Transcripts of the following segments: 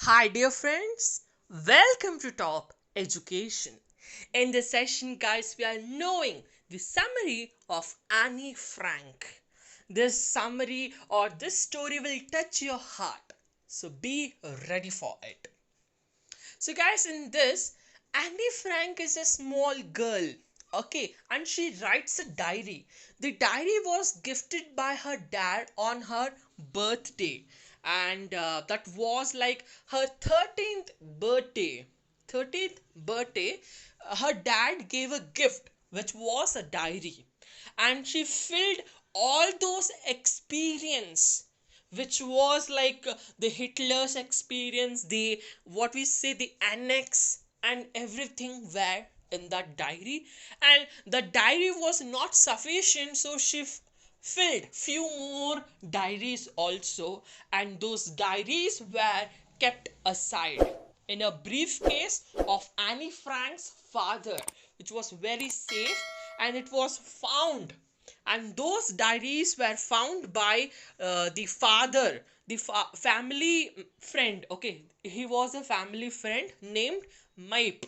Hi, dear friends. Welcome to Top Education. In this session, guys, we are knowing the summary of Annie Frank. This summary or this story will touch your heart. So be ready for it. So, guys, in this, Annie Frank is a small girl. Okay, and she writes a diary. The diary was gifted by her dad on her birthday, and that was like her 13th birthday. 13th birthday, her dad gave a gift, which was a diary, and she filled all those experience which was like the Hitler's experience, the what we say the annex and everything were in that diary. And the diary was not sufficient, so she filled few more diaries also, and those diaries were kept aside in a briefcase of Annie Frank's father, which was very safe, and it was found, and those diaries were found by the father, the family friend. Okay, he was a family friend named Mape,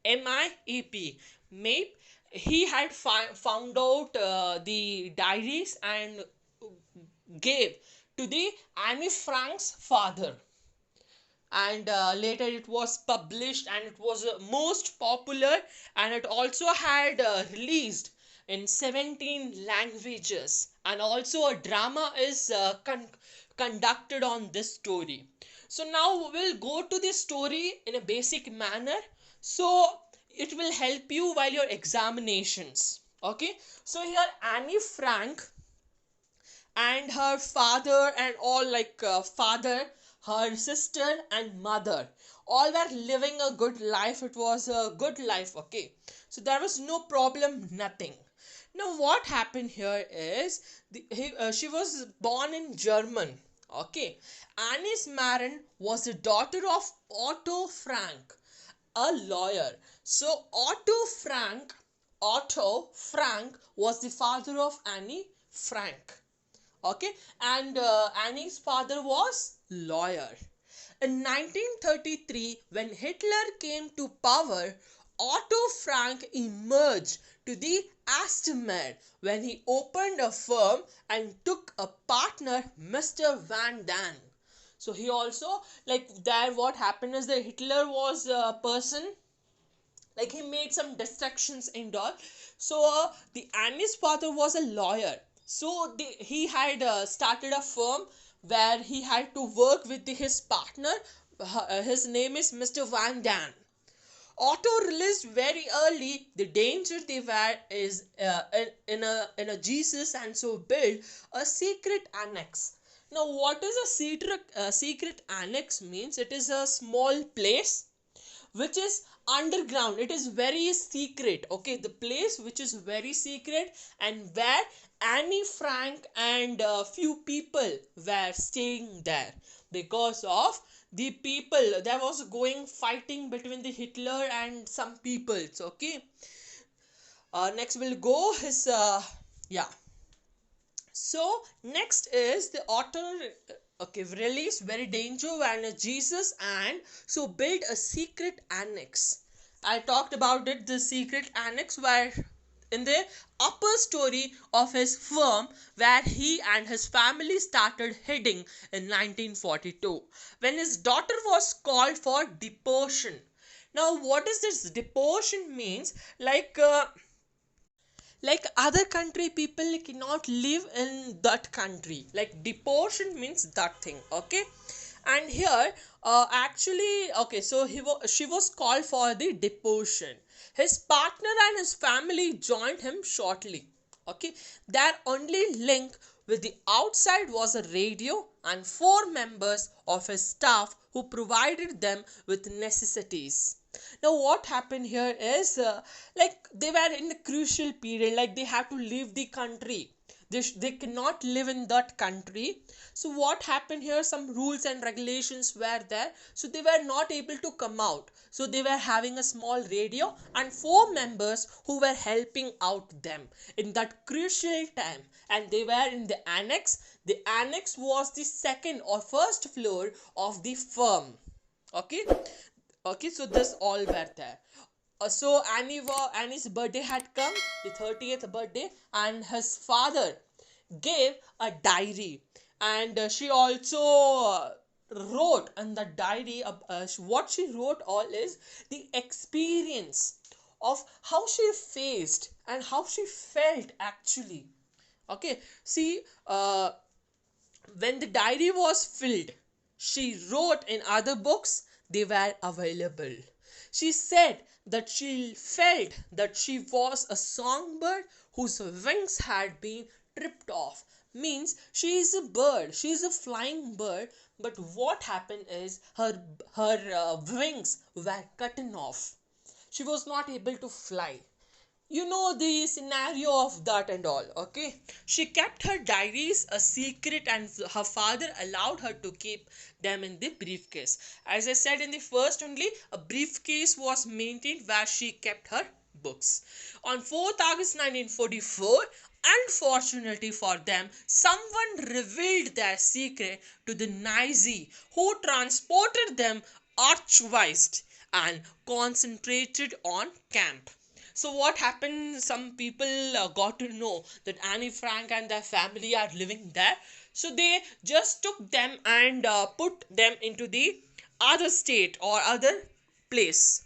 Miep, Mape. He had found out the diaries and gave to the Annie Frank's father, and later it was published, and it was most popular, and it also had released in 17 languages, and also a drama is conducted on this story. So now we'll go to the story in a basic manner, so it will help you while your examinations. Okay, so here Annie Frank and her father and all, like father, her sister and mother, all were living a good life. It was a good life. Okay, so there was no problem, nothing. Now what happened here is she was born in German. Okay, Annie's Marin was the daughter of Otto Frank, a lawyer. So Otto Frank was the father of Annie Frank. Okay, and Annie's father was lawyer. In 1933, when Hitler came to power, Otto Frank emerged to the Astemad when he opened a firm and took a partner, Mr. Van Daan. So he also, like, there what happened is that Hitler was a person, like he made some destructions and all. So the Annie's father was a lawyer, so he had started a firm where he had to work with his partner. His name is Mr. Van Daan. Otto realized very early the danger they were is in a Jesus, and so built a secret annex. Now, what is a secret annex means? It is a small place which is underground. It is very secret. Okay, the place which is very secret, and where Annie Frank and a few people were staying there because of the people. There was going fighting between the Hitler and some peoples. Okay, next we'll go his yeah. So next is the author, okay, release very danger and Jesus, and so build a secret annex. I talked about it, the secret annex where in the upper story of his firm where he and his family started heading in 1942 when his daughter was called for deportation. Now what is this deportation means? Like other country people cannot live in that country, like deportation means that thing. Okay, and here actually, okay, so she was called for the deportation. His partner and his family joined him shortly. Okay, their only link with the outside was a radio and four members of his staff who provided them with necessities. Now what happened here is like they were in a crucial period, like they have to leave the country. They cannot live in that country. So what happened here, some rules and regulations were there, so they were not able to come out. So they were having a small radio and four members who were helping out them in that crucial time, and they were in the annex. The annex was the second or first floor of the firm. Okay, okay, so this all were there. So Annie's birthday had come, the 30th birthday, and his father gave a diary, and she also wrote in the diary. What she wrote all is the experience of how she faced and how she felt actually. Okay, see, when the diary was filled, she wrote in other books they were available. She said that she felt that she was a songbird whose wings had been tripped off. Means she is a bird, she is a flying bird, but what happened is her wings were cut off. She was not able to fly. You know the scenario of that and all. Okay, she kept her diaries a secret, and her father allowed her to keep them in the briefcase. As I said in the first only, a briefcase was maintained where she kept her books. On 4th August 1944, unfortunately for them, someone revealed their secret to the Nazi, who transported them archivist and concentrated on camp. So what happened? Some people got to know that Annie Frank and their family are living there. So they just took them and put them into the other state or other place.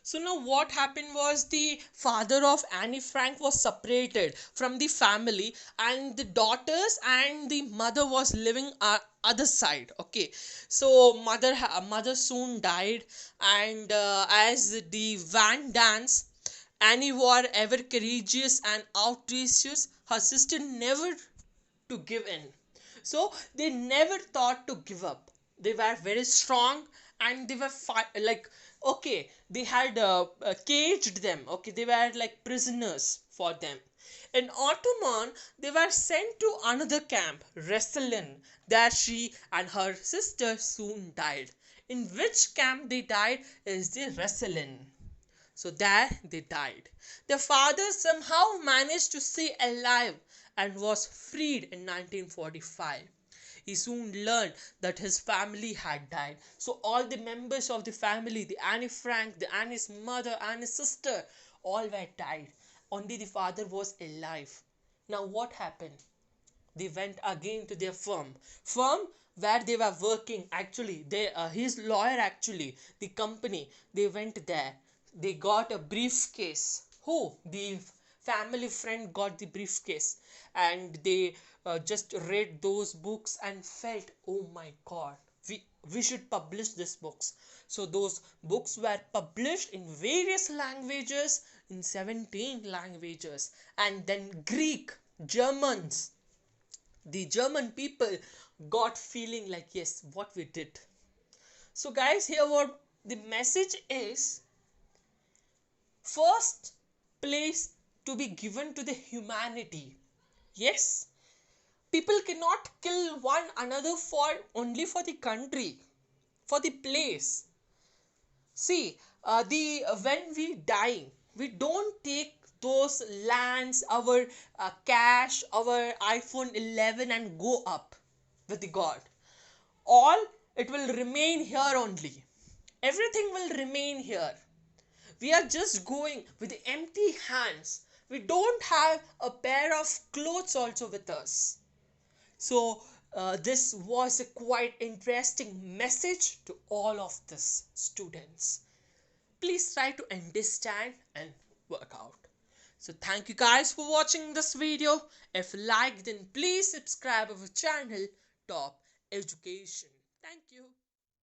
So now what happened was the father of Annie Frank was separated from the family, and the daughters and the mother was living other side. Okay, so mother soon died, and as the van dance, Annie was ever courageous and outrageous. Her sister never to give in. So they never thought to give up. They were very strong, and they were like, okay, they had caged them. Okay, they were like prisoners for them. In Ottoman, they were sent to another camp, Reselin. There she and her sister soon died. In which camp they died is the Reselin. So there they died. Their father somehow managed to stay alive and was freed in 1945. He soon learned that his family had died. So all the members of the family, the Annie Frank, the Annie's mother, Annie's sister, all were died. Only the father was alive. Now what happened? They went again to their firm where they were working. Actually, they his lawyer, actually the company, they went there. They got a briefcase. Who? The family friend got the briefcase, and they just read those books and felt, oh my god, we should publish these books. So those books were published in various languages, in 17 languages, and then Greek, Germans, the German people got feeling like, yes, what we did. So guys, here what the message is: first place to be given to the humanity. Yes, people cannot kill one another for only for the country, for the place. See, the when we die, we don't take those lands, our cash, our iPhone 11, and go up with the God. All, it will remain here only. Everything will remain here. We are just going with the empty hands. We don't have a pair of clothes also with us. So this was a quite interesting message to all of these students. Please try to understand and work out. So thank you guys for watching this video. If you liked, then please subscribe our channel Top Education. Thank you.